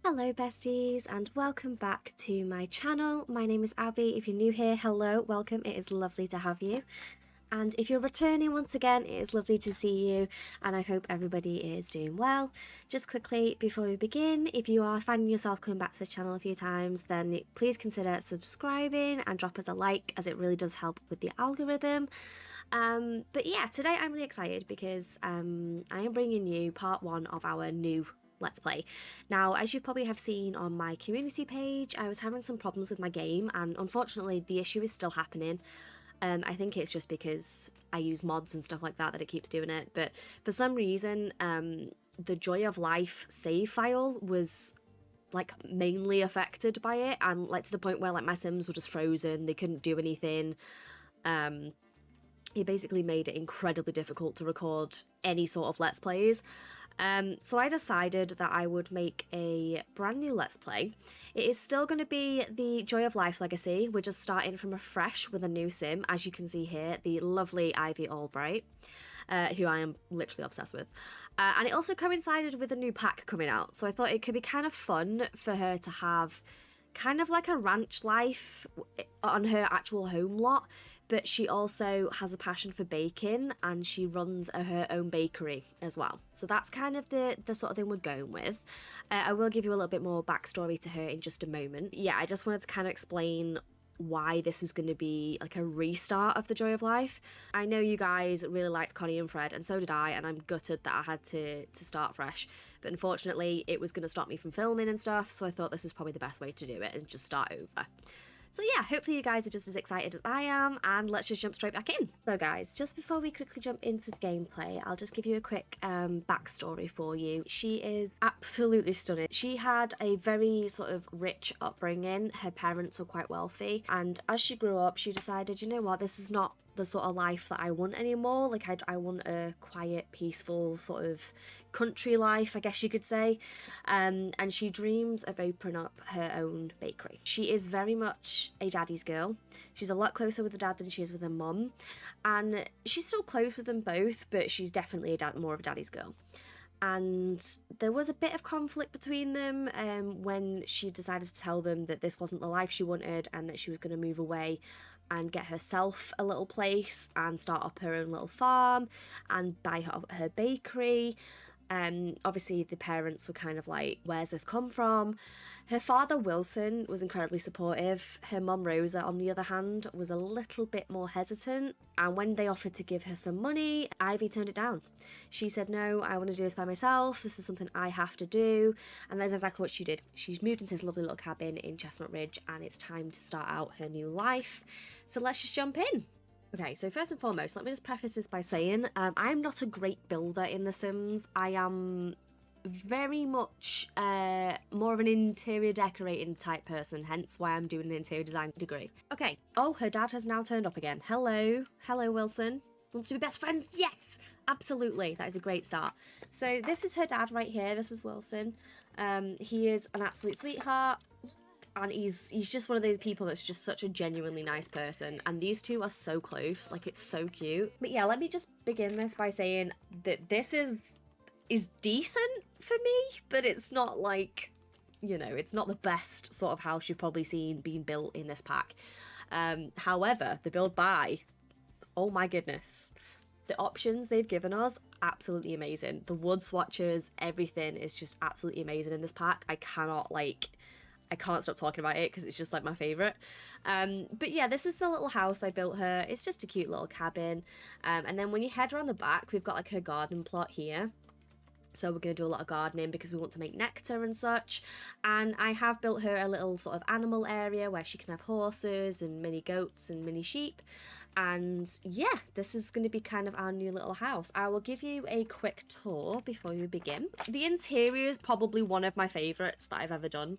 Hello besties and welcome back to my channel. My name is Abby. If you're new here, hello, welcome. It is lovely to have you. And if you're returning once again, it is lovely to see you and I hope everybody is doing well. Just quickly before we begin, if you are finding yourself coming back to the channel a few times, then please consider subscribing and drop us a like as it really does help with the algorithm. But yeah, today I'm really excited because I am bringing you part one of our new Let's Play. Now, as you probably have seen on my community page, I was having some problems with my game and unfortunately the issue is still happening. I think it's just because I use mods and stuff like that it keeps doing it, but for some reason the Joy of Life save file was like mainly affected by it, and like to the point where like my Sims were just frozen, they couldn't do anything. It basically made it incredibly difficult to record any sort of Let's Plays. So I decided that I would make a brand new Let's Play. It is still going to be the Joy of Life Legacy. We're just starting from afresh with a new sim, as you can see here, the lovely Ivy Albright, who I am literally obsessed with. And it also coincided with a new pack coming out, so I thought it could be kind of fun for her to have kind of like a ranch life on her actual home lot, but she also has a passion for baking and she runs her own bakery as well. So that's kind of the sort of thing we're going with. I will give you a little bit more backstory to her in just a moment. Yeah, I just wanted to kind of explain why this was going to be like a restart of the Joy of Life. I know you guys really liked Connie and Fred, and so did I, and I'm gutted that I had to start fresh, but unfortunately it was going to stop me from filming and stuff, so I thought this was probably the best way to do it and just start over. So yeah, hopefully you guys are just as excited as I am, and let's just jump straight back in. So guys, just before we quickly jump into the gameplay, I'll just give you a quick backstory for you. She is absolutely stunning. She had a very sort of rich upbringing. Her parents were quite wealthy, and as she grew up, she decided, you know what, this is not the sort of life that I want anymore. Like I want a quiet, peaceful sort of country life, I guess you could say. And she dreams of opening up her own bakery. She is very much a daddy's girl. She's a lot closer with her dad than she is with her mum, and she's still close with them both, but she's definitely more of a daddy's girl. And there was a bit of conflict between them when she decided to tell them that this wasn't the life she wanted and that she was going to move away and get herself a little place and start up her own little farm and buy her bakery. Obviously the parents were kind of like, where's this come from? Her father Wilson was incredibly supportive. Her mum Rosa, on the other hand, was a little bit more hesitant, and when they offered to give her some money, Ivy turned it down. She said, no, I want to do this by myself, this is something I have to do, and that's exactly what she did. She's moved into this lovely little cabin in Chestnut Ridge, and it's time to start out her new life. So let's just jump in. Okay, so first and foremost, let me just preface this by saying I'm not a great builder in The Sims. I am very much more of an interior decorating type person, hence why I'm doing an interior design degree. Okay, oh, her dad has now turned up again. Hello, Wilson. Wants to be best friends? Yes, absolutely. That is a great start. So this is her dad right here. This is Wilson. He is an absolute sweetheart. And he's just one of those people that's just such a genuinely nice person, and these two are so close, like it's so cute. But yeah, let me just begin this by saying that this is decent for me, but it's not like, you know, it's not the best sort of house you've probably seen being built in this pack. However, the build by, oh my goodness, the options they've given us, absolutely amazing. The wood swatches, everything is just absolutely amazing in this pack. I can't stop talking about it because it's just like my favourite. But yeah, this is the little house I built her. It's just a cute little cabin. And then when you head around the back, we've got like her garden plot here. So we're going to do a lot of gardening because we want to make nectar and such. And I have built her a little sort of animal area where she can have horses and mini goats and mini sheep. And yeah, this is going to be kind of our new little house. I will give you a quick tour before we begin. The interior is probably one of my favourites that I've ever done.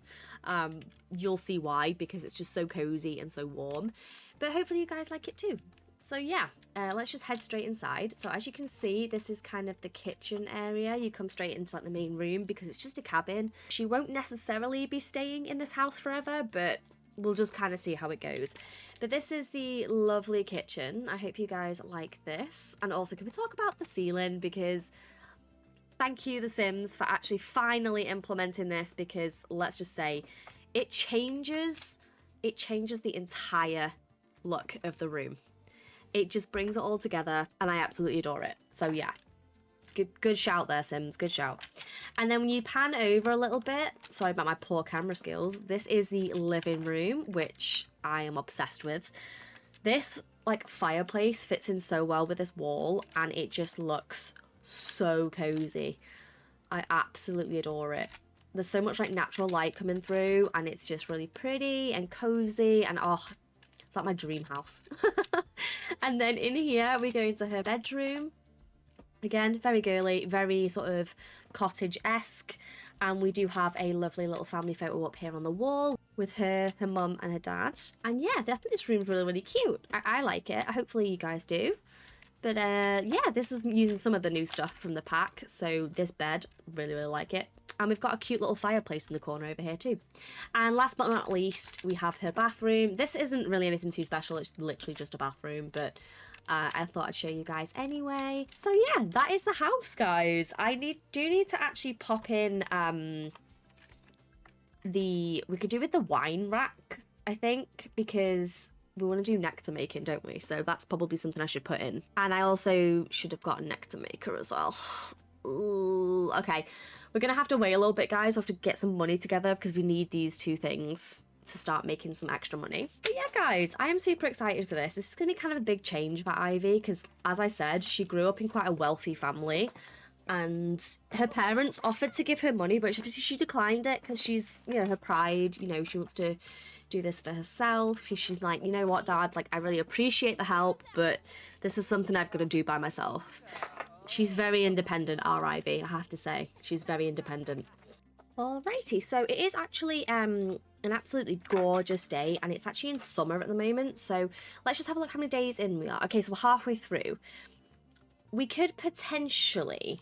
You'll see why, because it's just so cozy and so warm. But hopefully you guys like it too. So yeah, let's just head straight inside. So as you can see, this is kind of the kitchen area. You come straight into like the main room because it's just a cabin. She won't necessarily be staying in this house forever, but we'll just kind of see how it goes. But this is the lovely kitchen. I hope you guys like this. And also, can we talk about the ceiling? Because thank you, The Sims, for actually finally implementing this, because let's just say it changes the entire look of the room. It just brings it all together, and I absolutely adore it. So yeah, good shout there, Sims, good shout. And then when you pan over a little bit, sorry about my poor camera skills, this is the living room, which I am obsessed with. This like fireplace fits in so well with this wall, and it just looks so cozy. I absolutely adore it. There's so much like natural light coming through, and it's just really pretty and cozy, and oh, it's like my dream house. And then in here we go into her bedroom. Again, very girly, very sort of cottage-esque, and we do have a lovely little family photo up here on the wall with her mum and her dad. And yeah, I think this room's really, really cute. I like it. Hopefully you guys do. But yeah, this is using some of the new stuff from the pack. So this bed, really, really like it. And we've got a cute little fireplace in the corner over here too. And last but not least, we have her bathroom. This isn't really anything too special. It's literally just a bathroom, but I thought I'd show you guys anyway. So yeah, that is the house, guys. I do need to actually pop in we could do with the wine rack, I think, because we want to do nectar making, don't we? So that's probably something I should put in. And I also should have got a nectar maker as well. Ooh, okay, we're gonna have to wait a little bit, guys. We have to get some money together because we need these two things to start making some extra money. But yeah, guys, I am super excited for this. This is gonna be kind of a big change for Ivy because, as I said, she grew up in quite a wealthy family, and her parents offered to give her money, but she declined it because she's, you know, her pride, you know, she wants to do this for herself. She's like, you know what, Dad, like, I really appreciate the help, but this is something I've got to do by myself. She's very independent, our Ivy, I have to say. She's very independent. Alrighty, so it is actually an absolutely gorgeous day, and it's actually in summer at the moment, so let's just have a look how many days in we are. Okay, so we're halfway through. We could potentially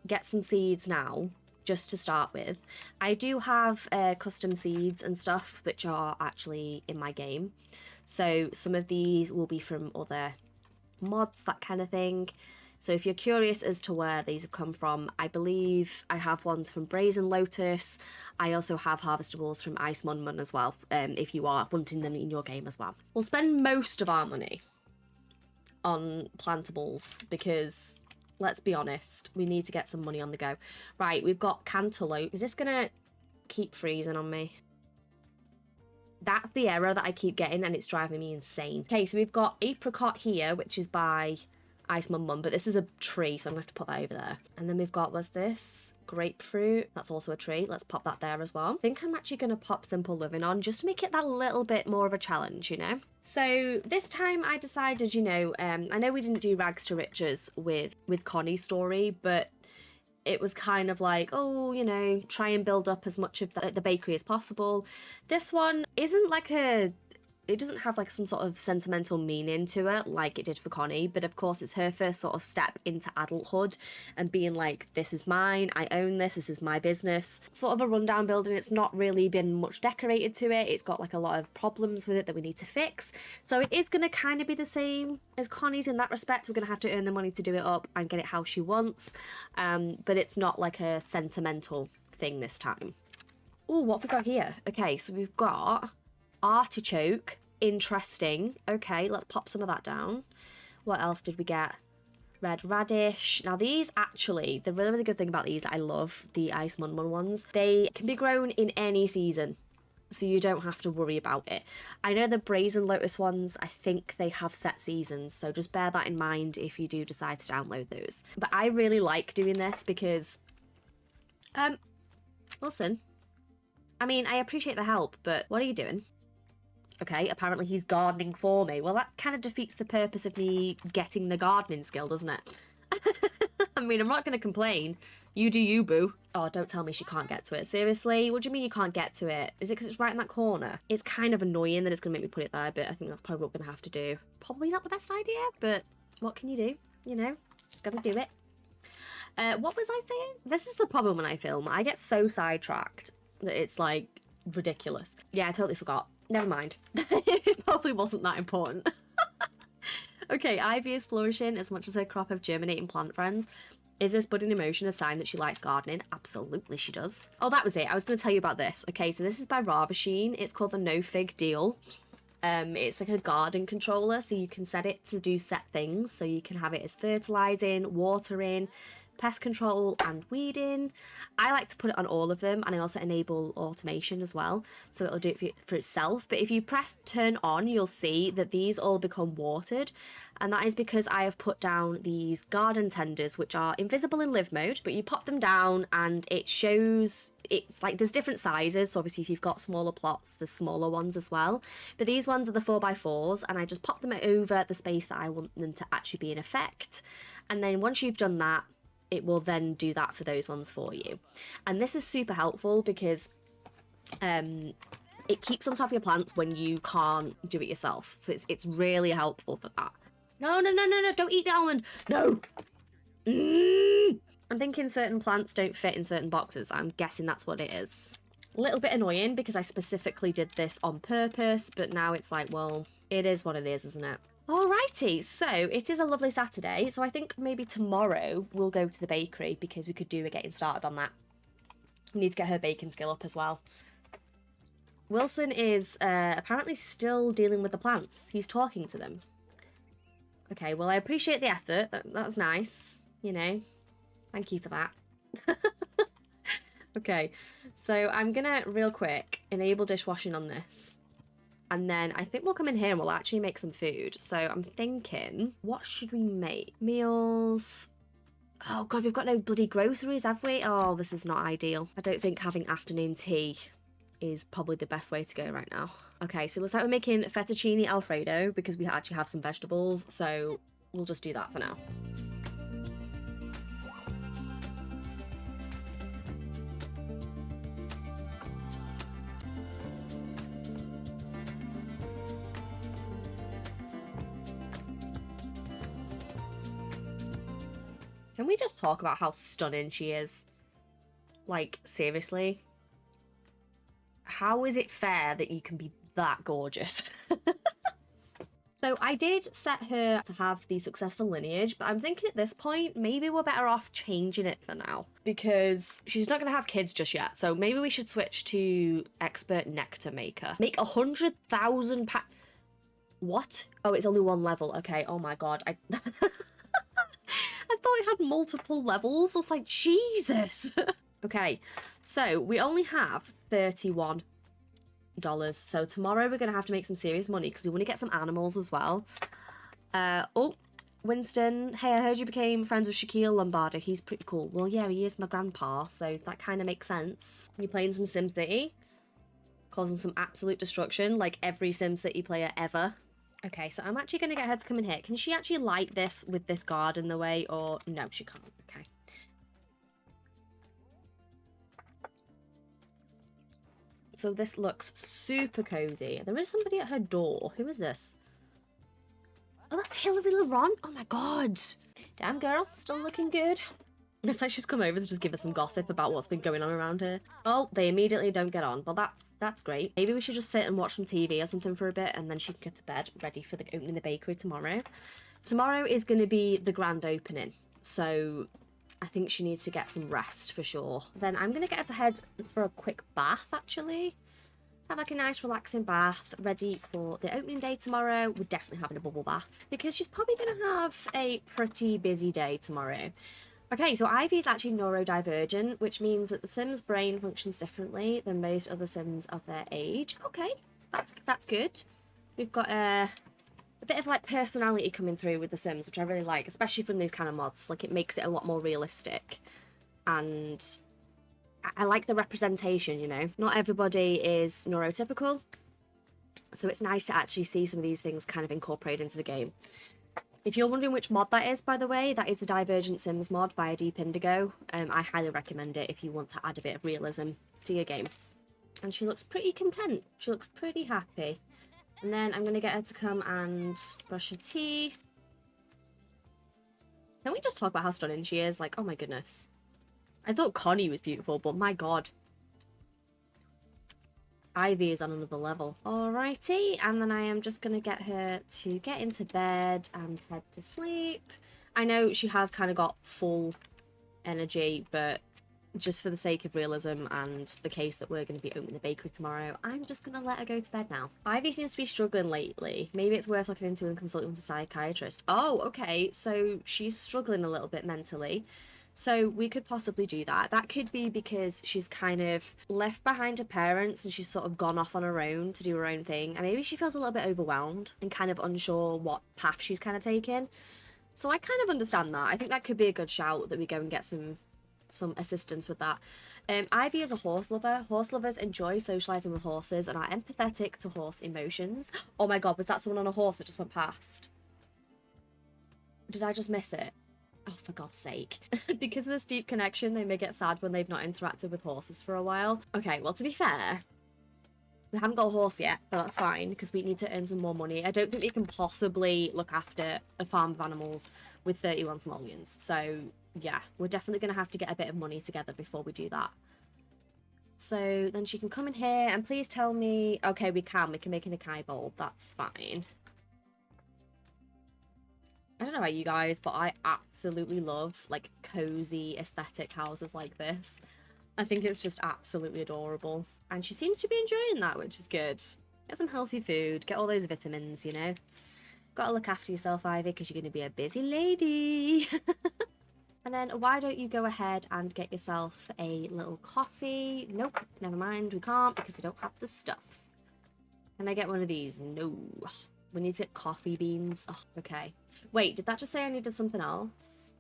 get some seeds now, just to start with. I do have custom seeds and stuff which are actually in my game, so some of these will be from other mods, that kind of thing. So if you're curious as to where these have come from, I believe I have ones from Brazen Lotus. I also have harvestables from Ice Mun Mun as well, if you are wanting them in your game as well. We'll spend most of our money on plantables because, let's be honest, we need to get some money on the go. Right, we've got cantaloupe. Is this gonna keep freezing on me? That's the error that I keep getting, and it's driving me insane. Okay, so we've got apricot here, which is by Ice Mun Mun, but this is a tree, so I'm gonna have to put that over there. And then we've got, what's this? Grapefruit. That's also a tree. Let's pop that there as well. I think I'm actually gonna pop Simple Living on just to make it that little bit more of a challenge, you know? So this time I decided, you know, I know we didn't do Rags to Riches with Connie's story, but it was kind of like, oh, you know, try and build up as much of the bakery as possible. This one isn't like it doesn't have like some sort of sentimental meaning to it like it did for Connie, but of course it's her first sort of step into adulthood and being like, this is mine, I own this is my business. Sort of a rundown building. It's not really been much decorated to it. It's got like a lot of problems with it that we need to fix. So it is going to kind of be the same as Connie's in that respect. We're going to have to earn the money to do it up and get it how she wants. But it's not like a sentimental thing this time. Oh, what have we got here? Okay, so we've got artichoke. Interesting. Okay, let's pop some of that down. What else did we get? Red radish. Now these actually, the really, really good thing about these, I love the Ice Mun Mun ones. They can be grown in any season, so you don't have to worry about it. I know the Brazen Lotus ones, I think they have set seasons, so just bear that in mind if you do decide to download those. But I really like doing this because, Wilson, I mean, I appreciate the help, but what are you doing? Okay, apparently he's gardening for me. Well, that kind of defeats the purpose of me getting the gardening skill, doesn't it? I mean, I'm not going to complain. You do you, boo. Oh, don't tell me she can't get to it. Seriously? What do you mean you can't get to it? Is it because it's right in that corner? It's kind of annoying that it's going to make me put it there, but I think that's probably what we're going to have to do. Probably not the best idea, but what can you do? You know, just got to do it. What was I saying? This is the problem when I film. I get so sidetracked that it's, like, ridiculous. Yeah, I totally forgot. Never mind. It probably wasn't that important. Okay, Ivy is flourishing as much as her crop of germinating plant friends. Is this budding emotion a sign that she likes gardening? Absolutely she does. Oh, that was it. I was going to tell you about this. Okay, so this is by Ravasheen. It's called the No Fig Deal. It's like a garden controller, so you can set it to do set things. So you can have it as fertilizing, watering, pest control and weeding. I like to put it on all of them, and I also enable automation as well, so it'll do it for itself. But if you press turn on, you'll see that these all become watered, and that is because I have put down these garden tenders, which are invisible in live mode, but you pop them down and it shows, it's like there's different sizes. So obviously if you've got smaller plots, there's smaller ones as well, but these ones are the 4x4s, and I just pop them over the space that I want them to actually be in effect. And then once you've done that, it will then do that for those ones for you. And this is super helpful because it keeps on top of your plants when you can't do it yourself. So it's really helpful for that. No, don't eat the almond. No. I'm thinking certain plants don't fit in certain boxes. I'm guessing that's what it is. A little bit annoying because I specifically did this on purpose, but now it's like, well, it is what it is, isn't it? Alrighty, so it is a lovely Saturday, so I think maybe tomorrow we'll go to the bakery because we could do a getting started on that. We need to get her baking skill up as well. Wilson is apparently still dealing with the plants. He's talking to them. Okay, well, I appreciate the effort. That was nice, you know. Thank you for that. Okay, so I'm gonna, real quick, enable dishwashing on this. And then I think we'll come in here and we'll actually make some food. So I'm thinking, what should we make? Meals. Oh God, we've got no bloody groceries, have we? Oh, this is not ideal. I don't think having afternoon tea is probably the best way to go right now. Okay, so it looks like we're making fettuccine Alfredo because we actually have some vegetables. So we'll just do that for now. Can we just talk about how stunning she is? Like, seriously? How is it fair that you can be that gorgeous? So I did set her to have the successful lineage, but I'm thinking at this point, maybe we're better off changing it for now because she's not going to have kids just yet. So maybe we should switch to expert nectar maker. Make 100,000 What? Oh, it's only one level. Okay. Oh my God. I thought it had multiple levels. I was like, Jesus. Okay, so we only have $31. So tomorrow we're going to have to make some serious money because we want to get some animals as well. Oh, Winston. Hey, I heard you became friends with Shaquille Lombardo. He's pretty cool. Well, yeah, he is my grandpa, so that kind of makes sense. You're playing some SimCity, causing some absolute destruction like every SimCity player ever. Okay, so I'm actually going to get her to come in here. Can she actually light this with this guard in the way, or... No, she can't. Okay. So this looks super cozy. There is somebody at her door. Who is this? Oh, that's Hillary LaRon. Oh my God. Damn, girl. Still looking good. It's like she's come over to just give us some gossip about what's been going on around here. Oh, they immediately don't get on. Well, that's great. Maybe we should just sit and watch some TV or something for a bit, and then she can get to bed, ready for the opening the bakery tomorrow. Tomorrow is going to be the grand opening, so I think she needs to get some rest for sure. Then I'm going to get her to head for a quick bath, actually. Have like a nice relaxing bath, ready for the opening day tomorrow. We're definitely having a bubble bath, because she's probably going to have a pretty busy day tomorrow. Okay, so Ivy is actually neurodivergent, which means that the Sim's brain functions differently than most other Sims of their age. Okay, that's good. We've got a bit of like personality coming through with the Sims, which I really like, especially from these kind of mods. Like, it makes it a lot more realistic, and I like the representation, you know. Not everybody is neurotypical, so it's nice to actually see some of these things kind of incorporated into the game. If you're wondering which mod that is, by the way, that is the Divergent Sims mod by Deep Indigo. I highly recommend it if you want to add a bit of realism to your game. And she looks pretty content. She looks pretty happy. And then I'm going to get her to come and brush her teeth. Can we just talk about how stunning she is? Like, oh my goodness. I thought Connie was beautiful, but my God. Ivy is on another level. Alrighty, and then I am just going to get her to get into bed and head to sleep. I know she has kind of got full energy, but just for the sake of realism and the case that we're going to be opening the bakery tomorrow, I'm just going to let her go to bed now. Ivy seems to be struggling lately. Maybe it's worth looking into and consulting with a psychiatrist. Oh, okay, so she's struggling a little bit mentally. So we could possibly do that. That could be because she's kind of left behind her parents and she's sort of gone off on her own to do her own thing. And maybe she feels a little bit overwhelmed and kind of unsure what path she's kind of taking. So I kind of understand that. I think that could be a good shout that we go and get some assistance with that. Ivy is a horse lover. Horse lovers enjoy socializing with horses and are empathetic to horse emotions. Oh my god, was that someone on a horse that just went past? Did I just miss it? Oh, for God's sake. Because of this deep connection, they may get sad when they've not interacted with horses for a while. Okay, well, to be fair, we haven't got a horse yet, but that's fine, because we need to earn some more money. I don't think we can possibly look after a farm of animals with 31 simoleons. So, yeah, we're definitely going to have to get a bit of money together before we do that. So, then she can come in here, and please tell me... Okay, we can make an acai bowl. That's fine. I don't know about you guys, but I absolutely love, like, cozy aesthetic houses like this. I think it's just absolutely adorable. And she seems to be enjoying that, which is good. Get some healthy food, get all those vitamins, you know. Gotta look after yourself, Ivy, because you're going to be a busy lady. And then why don't you go ahead and get yourself a little coffee? Nope, never mind, we can't because we don't have the stuff. Can I get one of these? No. We need to get coffee beans. Oh, okay. Wait, did that just say I needed something else?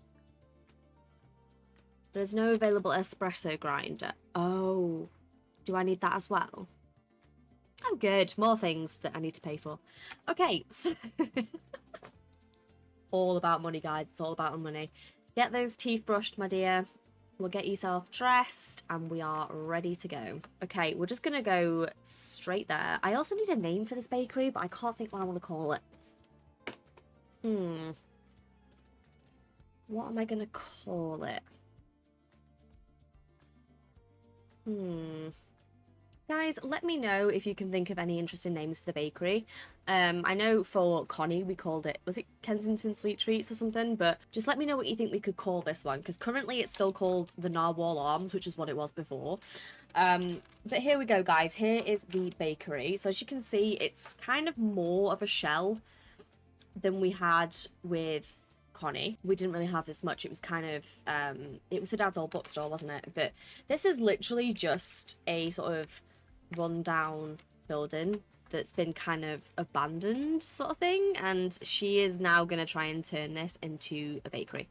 There's no available espresso grinder. Oh, do I need that as well? Oh, good. More things that I need to pay for. Okay, so... all about money, guys. It's all about money. Get those teeth brushed, my dear. We'll get yourself dressed and we are ready to go. Okay, we're just going to go straight there. I also need a name for this bakery, but I can't think what I want to call it. What am I going to call it? Guys, let me know if you can think of any interesting names for the bakery. I know for Connie we called it, was it Kensington Sweet Treats or something? But just let me know what you think we could call this one, because currently it's still called the Narwhal Arms, which is what it was before. But here we go, guys. Here is the bakery. So as you can see, it's kind of more of a shell than we had with Connie. We didn't really have this much. It was kind of, it was her dad's old bookstore, wasn't it? But this is literally just a sort of rundown building that's been kind of abandoned sort of thing, and she is now going to try and turn this into a bakery.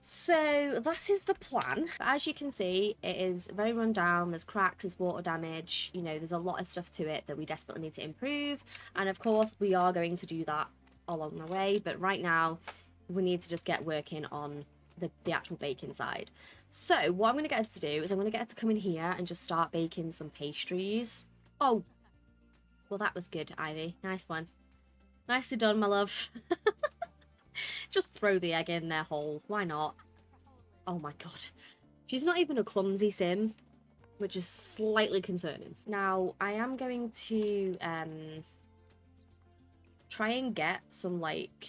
So that is the plan. But as you can see, it is very run down. There's cracks, there's water damage, you know, there's a lot of stuff to it that we desperately need to improve, and of course we are going to do that along the way, but right now we need to just get working on the actual baking side. So what I'm going to get her to do is I'm going to get her to come in here and just start baking some pastries. Oh, well, that was good, Ivy. Nice one. Nicely done, my love. Just throw the egg in their hole. Why not? Oh my god. She's not even a clumsy sim, which is slightly concerning. Now, I am going to try and get some, like,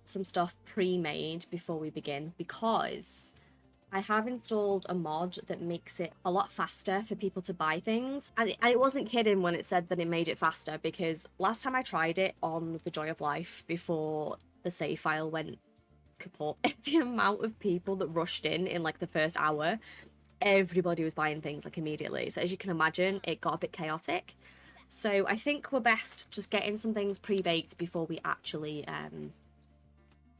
some stuff pre-made before we begin, because I have installed a mod that makes it a lot faster for people to buy things. And it wasn't kidding when it said that it made it faster, because last time I tried it on the Joy of Life before the save file went kaput, the amount of people that rushed in like the first hour, everybody was buying things like immediately. So as you can imagine, it got a bit chaotic. So I think we're best just getting some things pre-baked before we actually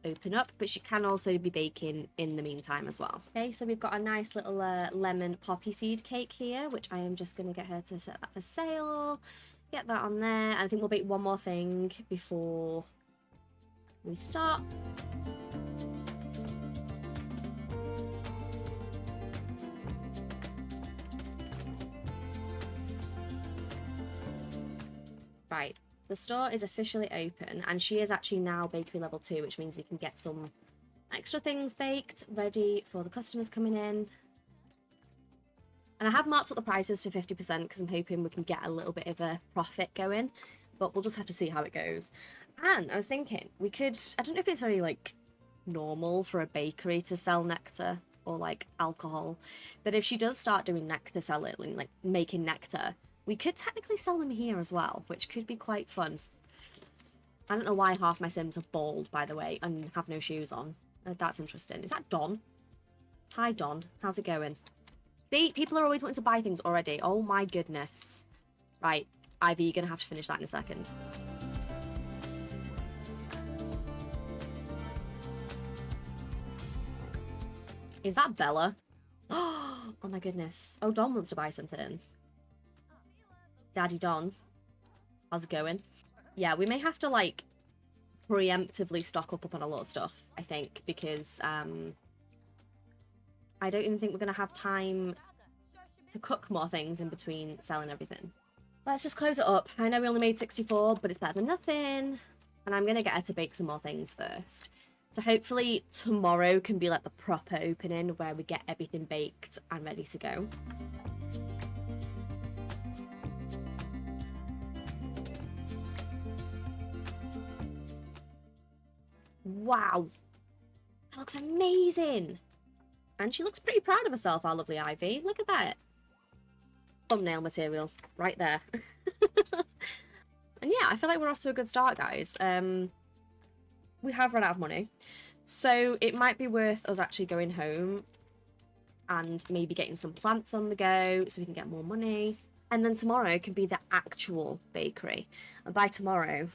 open up, but she can also be baking in the meantime as well. Okay, so we've got a nice little lemon poppy seed cake here, which I am just going to get her to set that for sale. Get that on there, and I think we'll bake one more thing before we start. Right. The store is officially open, and she is actually now bakery level 2, which means we can get some extra things baked, ready for the customers coming in. And I have marked up the prices to 50% because I'm hoping we can get a little bit of a profit going, but we'll just have to see how it goes. And I was thinking, we could, I don't know if it's very, like, normal for a bakery to sell nectar or like alcohol. But if she does start doing nectar selling, like making nectar, we could technically sell them here as well, which could be quite fun. I don't know why half my Sims are bald, by the way, and have no shoes on. That's interesting. Is that Don? Hi, Don. How's it going? See, people are always wanting to buy things already. Oh my goodness. Right, Ivy, you're going to have to finish that in a second. Is that Bella? Oh my goodness. Oh, Don wants to buy something. Daddy Don. How's it going? Yeah, we may have to, like, preemptively stock up on a lot of stuff, I think, because I don't even think we're going to have time to cook more things in between selling everything. Let's just close it up. I know we only made 64, but it's better than nothing. And I'm going to get her to bake some more things first. So hopefully tomorrow can be like the proper opening where we get everything baked and ready to go. Wow. That looks amazing. And she looks pretty proud of herself, our lovely Ivy. Look at that. Thumbnail material right there. And yeah, I feel like we're off to a good start, guys. We have run out of money, so it might be worth us actually going home and maybe getting some plants on the go so we can get more money. And then tomorrow can be the actual bakery. And by tomorrow,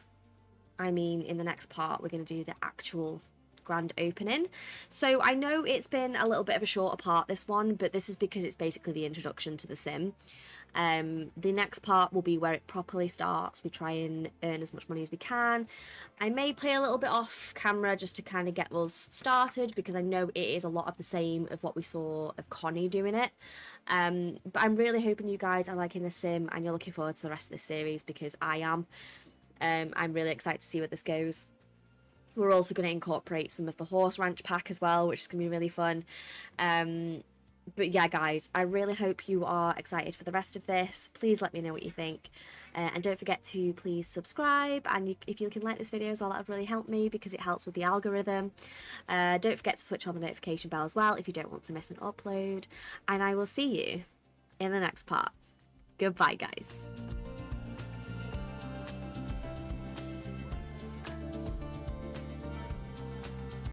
I mean in the next part, we're going to do the actual grand opening. So I know it's been a little bit of a shorter part, this one, but this is because it's basically the introduction to the sim. The next part will be where it properly starts. We try and earn as much money as we can. I may play a little bit off camera just to kind of get us started, because I know it is a lot of the same of what we saw of Connie doing it. But I'm really hoping you guys are liking the sim and you're looking forward to the rest of this series, because I am. I'm really excited to see where this goes. We're also going to incorporate some of the horse ranch pack as well, which is going to be really fun. But yeah, guys, I really hope you are excited for the rest of this. Please let me know what you think. And don't forget to please subscribe. And if you can like this video as well, that would really help me, because it helps with the algorithm. Don't forget to switch on the notification bell as well if you don't want to miss an upload. And I will see you in the next part. Goodbye, guys.